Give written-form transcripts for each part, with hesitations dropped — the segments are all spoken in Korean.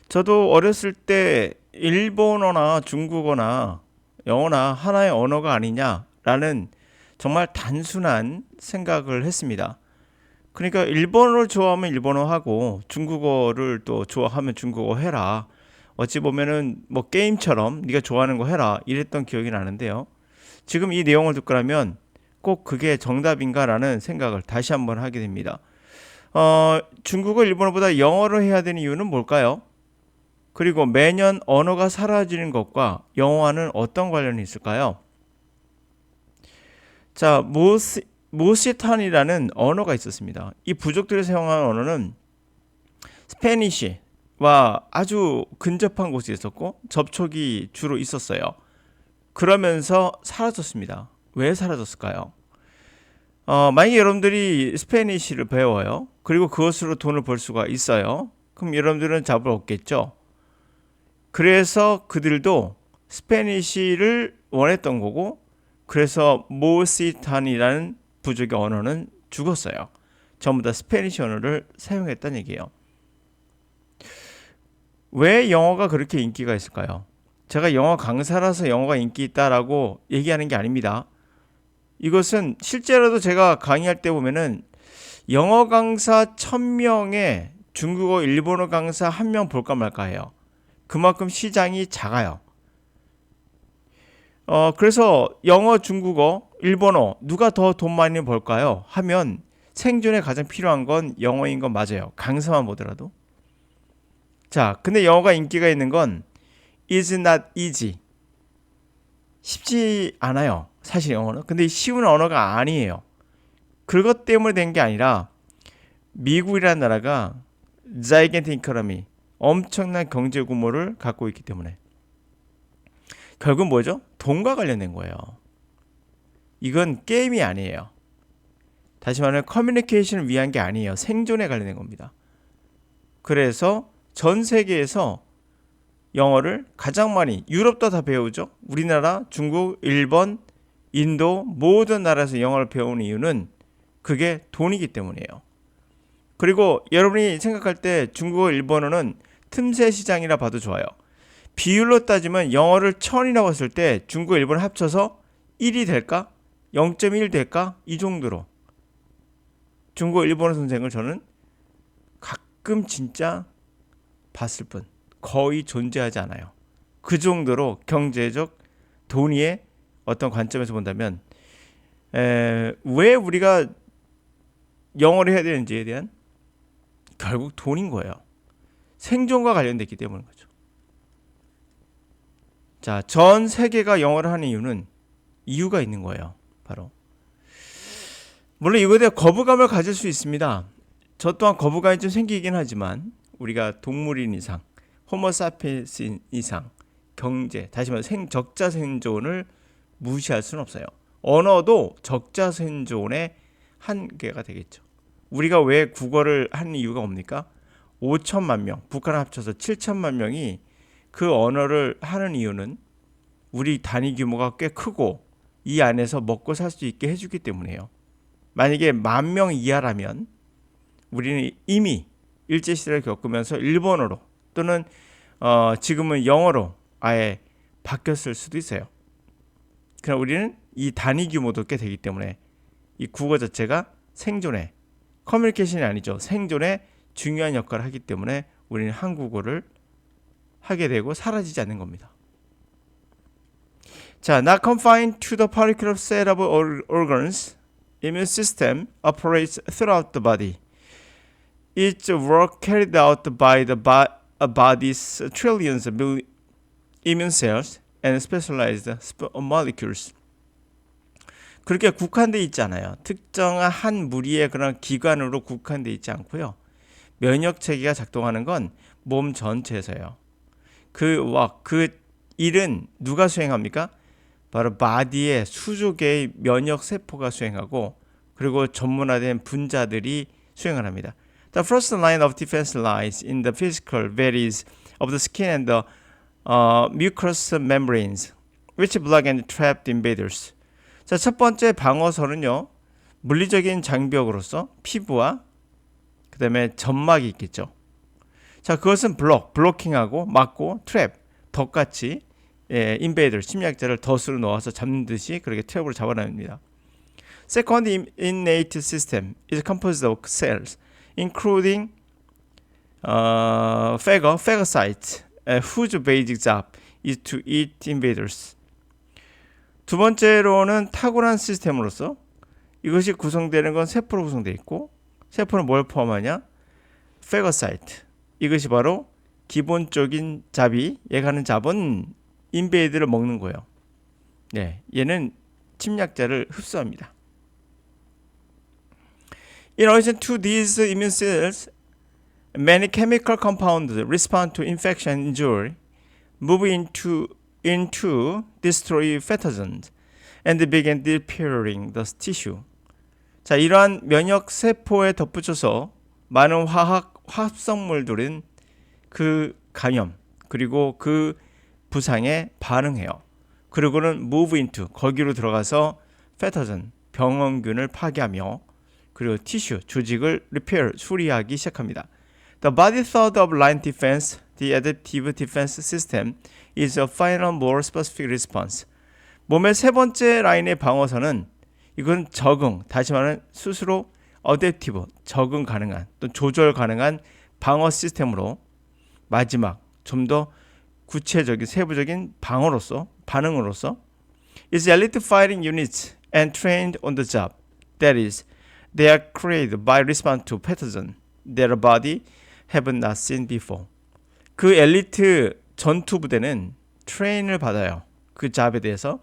저도 어렸을 때 일본어나 중국어나 영어나 하나의 언어가 아니냐라는 정말 단순한 생각을 했습니다. 그러니까 일본어를 좋아하면 일본어 하고 중국어를 또 좋아하면 중국어 해라. 어찌 보면은 뭐 게임처럼 네가 좋아하는 거 해라 이랬던 기억이 나는데요. 지금 이 내용을 듣고 나면 꼭 그게 정답인가라는 생각을 다시 한번 하게 됩니다. 중국어, 일본어보다 영어를 해야 되는 이유는 뭘까요? 그리고 매년 언어가 사라지는 것과 영어와는 어떤 관련이 있을까요? 자, 모시탄이라는 언어가 있었습니다. 이 부족들이 사용하는 언어는 스페니쉬와 아주 근접한 곳에 있었고 접촉이 주로 있었어요. 그러면서 사라졌습니다. 왜 사라졌을까요? 만약에 여러분들이 스페니쉬를 배워요. 그리고 그것으로 돈을 벌 수가 있어요. 그럼 여러분들은 잡을 없겠죠? 그래서 그들도 스페니쉬를 원했던 거고, 그래서 모시탄이라는 부족의 언어는 죽었어요. 전부 다 스페니쉬 언어를 사용했다는 얘기예요. 왜 영어가 그렇게 인기가 있을까요? 제가 영어 강사라서 영어가 인기 있다라고 얘기하는 게 아닙니다. 이것은 실제로도 제가 강의할 때 보면은 영어 강사 1000명에 중국어, 일본어 강사 1명 볼까 말까 해요. 그만큼 시장이 작아요. 그래서 영어, 중국어, 일본어 누가 더 돈 많이 벌까요? 하면 생존에 가장 필요한 건 영어인 건 맞아요. 강사만 보더라도. 자, 근데 영어가 인기가 있는 건 is not easy. 쉽지 않아요. 사실 영어는. 근데 쉬운 언어가 아니에요. 그것 때문에 된 게 아니라 미국이라는 나라가 gigantic economy, 엄청난 경제 규모를 갖고 있기 때문에. 결국 뭐죠? 돈과 관련된 거예요. 이건 게임이 아니에요. 다시 말하면 커뮤니케이션을 위한 게 아니에요. 생존에 관련된 겁니다. 그래서 전 세계에서 영어를 가장 많이, 유럽도 다 배우죠. 우리나라, 중국, 일본, 인도 모든 나라에서 영어를 배우는 이유는 그게 돈이기 때문이에요. 그리고 여러분이 생각할 때 중국어, 일본어는 틈새 시장이라 봐도 좋아요. 비율로 따지면 영어를 1000이라고 했을 때 중국어, 일본어 합쳐서 1이 될까? 0.1 될까? 이 정도로. 중국어, 일본어 선생을 저는 가끔 진짜 봤을 뿐 거의 존재하지 않아요. 그 정도로 경제적 돈의 어떤 관점에서 본다면 왜 우리가 영어를 해야 되는지에 대한 결국 돈인 거예요. 생존과 관련됐기 때문인 거죠. 자, 전 세계가 영어를 하는 이유는 이유가 있는 거예요. 바로 물론 이거에 대해 거부감을 가질 수 있습니다. 저 또한 거부감이 좀 생기긴 하지만 우리가 동물인 이상, 호모사피엔스인 이상 경제, 다시 말해 적자 생존을 무시할 수는 없어요. 언어도 적자 생존의 한계가 되겠죠. 우리가 왜 국어를 하는 이유가 뭡니까? 5천만 명, 북한 합쳐서 7천만 명이 그 언어를 하는 이유는 우리 단위 규모가 꽤 크고 이 안에서 먹고 살 수 있게 해주기 때문이에요. 만약에 10,000명 이하라면 우리는 이미 일제시대를 겪으면서 일본어로 또는 지금은 영어로 아예 바뀌었을 수도 있어요. 그럼 우리는 이 단위 규모도 꽤 되기 때문에 이 국어 자체가 생존에, 커뮤니케이션이 아니죠. 생존에 중요한 역할을 하기 때문에 우리는 한국어를 하게 되고 사라지지 않는 겁니다. 자, not confined to the particular set of organs, immune system operates throughout the body. Its work carried out by the body's trillions of immune cells and specialized molecules. 그렇게 국한되어 있지 않아요. 특정한 한 무리의 그런 기관으로 국한되어 있지 않고요. 면역 체계가 작동하는 건 몸 전체에서요. 그 일은 누가 수행합니까? 바로 바디의 수조 개의 면역 세포가 수행하고 그리고 전문화된 분자들이 수행을 합니다. The first line of defense lies in the physical barriers of the skin and the mucous membranes, which block and trap the invaders. 자, 첫 번째 방어선은요, 물리적인 장벽으로서 피부와 그 다음에 점막이 있겠죠. 자, 그것은 블로킹하고 막고 트랩, 덫같이 인베이더, 침략자를 덫으로 넣어서 잡는 듯이 그렇게 트랩으로 잡아냅니다. Second innate system is composed of cells, including phagocytes, whose basic job is to eat invaders. 두 번째로는 타고난 시스템으로서 이것이 구성되는 건 세포로 구성되어 있고, 세포는 뭘 포함하냐? phagocyte. 이것이 바로 기본적인 잡이, 얘가 하는 잡은 인베이드를 먹는 거예요. 네, 얘는 침략자를 흡수합니다. In addition to these immune cells, many chemical compounds respond to infection and injury, move into destroy pathogens, and begin repairing the tissue. 자, 이러한 면역 세포에 덧붙여서 많은 화학 합성물들은 그 감염 그리고 그 부상에 반응해요. 그리고는 move into 거기로 들어가서 pathogen 병원균을 파괴하며 그리고 tissue 조직을 repair 수리하기 시작합니다. The body third of line defense, the adaptive defense system, is a final more specific response. 몸의 세 번째 라인의 방어선은 이건 적응, 다시 말하면 스스로 어댑티브, 적응 가능한 또 조절 가능한 방어 시스템으로 마지막 좀 더 구체적인 세부적인 반응으로서 is elite fighting units and trained on the job. That is, they are created by response to pathogen their body have not seen before. 그 엘리트 전투 부대는 트레인을 받아요. 그 잡에 대해서.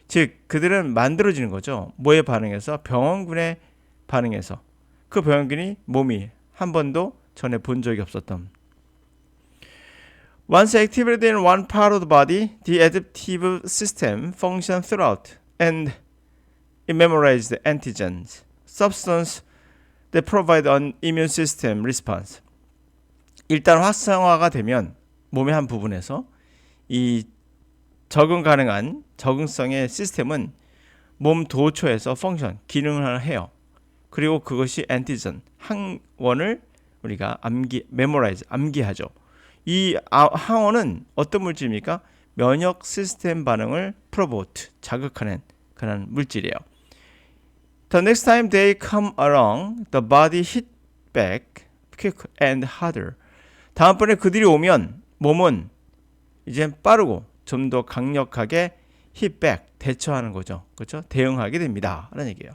즉 그들은 만들어지는 거죠. 뭐에 반응해서? 병원균에 반응해서. 그 병원균이 몸이 한 번도 전에 본 적이 없었던. Once activated in one part of the body, the adaptive system functions throughout and it memorizes antigens, substance that provide an immune system response. 일단 활성화가 되면 몸의 한 부분에서 이 적응 가능한 적응성의 시스템은 몸 도처에서 펑션, 기능을 해요. 그리고 그것이 안티전, 항원을 우리가 암기하죠. 이 항원은 어떤 물질입니까? 면역 시스템 반응을 promote, 자극하는 그런 물질이에요. The next time they come along, the body hit back quick and harder. 다음번에 그들이 오면 몸은 이제 빠르고 좀 더 강력하게 hit back, 대처하는 거죠. 그렇죠? 대응하게 됩니다. 라는 얘기예요.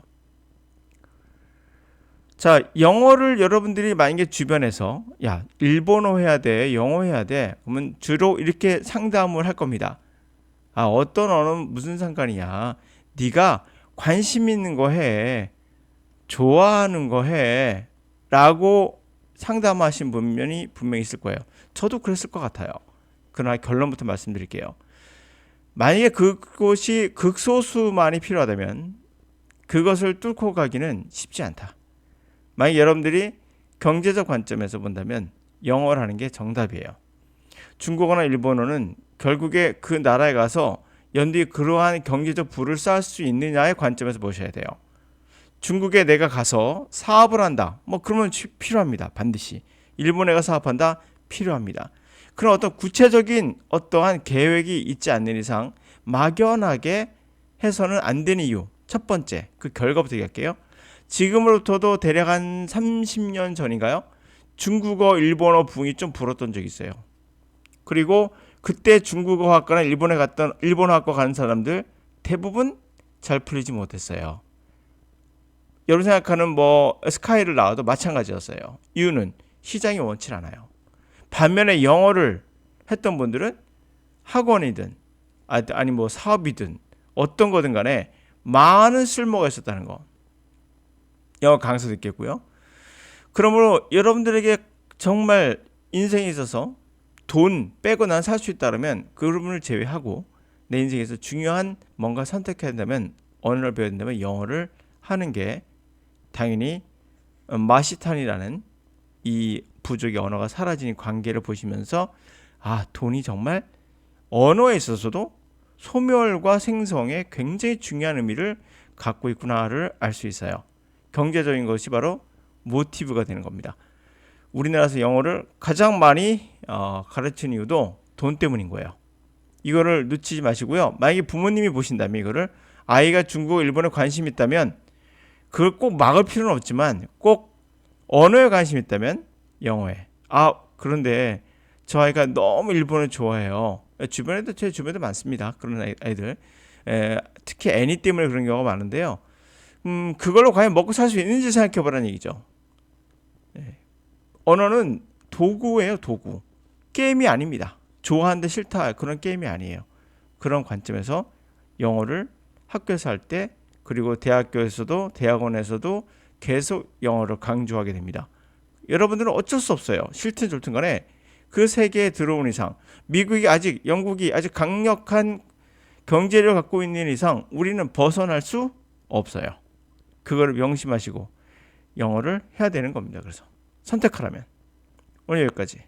자, 영어를 여러분들이 만약에 주변에서 야, 일본어 해야 돼, 영어 해야 돼. 그러면 주로 이렇게 상담을 할 겁니다. 아, 어떤 언어는 무슨 상관이야. 네가 관심 있는 거 해. 좋아하는 거 해. 라고 상담하신 분이 분명히 있을 거예요. 저도 그랬을 것 같아요. 그러나 결론부터 말씀드릴게요. 만약에 그것이 극소수만이 필요하다면 그것을 뚫고 가기는 쉽지 않다. 만약 여러분들이 경제적 관점에서 본다면 영어를 하는 게 정답이에요. 중국어나 일본어는 결국에 그 나라에 가서 연뒤 그러한 경제적 부를 쌓을 수 있느냐의 관점에서 보셔야 돼요. 중국에 내가 가서 사업을 한다. 뭐 그러면 필요합니다. 반드시. 일본에 가서 사업한다. 필요합니다. 그런 어떤 구체적인 어떠한 계획이 있지 않는 이상 막연하게 해서는 안 되는 이유. 첫 번째, 그 결과부터 얘기할게요. 지금으로부터도 대략 한 30년 전인가요? 중국어, 일본어 붕이 좀 불었던 적이 있어요. 그리고 그때 중국어 학과나 일본어 학과 가는 사람들 대부분 잘 풀리지 못했어요. 여러분 생각하는 뭐 스카이를 나와도 마찬가지였어요. 이유는 시장이 원치 않아요. 반면에 영어를 했던 분들은 학원이든 아니 뭐 사업이든 어떤 거든 간에 많은 쓸모가 있었다는 거. 영어 강사 듣겠고요. 그러므로 여러분들에게 정말 인생에 있어서 돈 빼고 난 살 수 있다면 그 부분을 제외하고 내 인생에서 중요한 뭔가 선택해야 된다면 언어를 배워야 된다면 영어를 하는 게 당연히 마시탄이라는 이 부족의 언어가 사라지는 관계를 보시면서 아, 돈이 정말 언어에 있어서도 소멸과 생성에 굉장히 중요한 의미를 갖고 있구나를 알 수 있어요. 경제적인 것이 바로 모티브가 되는 겁니다. 우리나라에서 영어를 가장 많이 가르치는 이유도 돈 때문인 거예요. 이거를 놓치지 마시고요. 만약에 부모님이 보신다면 이거를 아이가 중국, 일본에 관심이 있다면 그걸 꼭 막을 필요는 없지만 꼭 언어에 관심이 있다면 영어에. 그런데 저 아이가 너무 일본을 좋아해요. 주변에도 제 주변에도 많습니다. 그런 아이들. 특히 애니 때문에 그런 경우가 많은데요. 그걸로 과연 먹고 살 수 있는지 생각해 보라는 얘기죠. 언어는 도구예요, 도구. 게임이 아닙니다. 좋아하는데 싫다 그런 게임이 아니에요. 그런 관점에서 영어를 학교에서 할 때 그리고 대학교에서도 대학원에서도 계속 영어를 강조하게 됩니다. 여러분들은 어쩔 수 없어요. 싫든 좋든 간에 그 세계에 들어온 이상 영국이 아직 강력한 경제를 갖고 있는 이상 우리는 벗어날 수 없어요. 그거를 명심하시고 영어를 해야 되는 겁니다. 그래서 선택하라면 오늘 여기까지.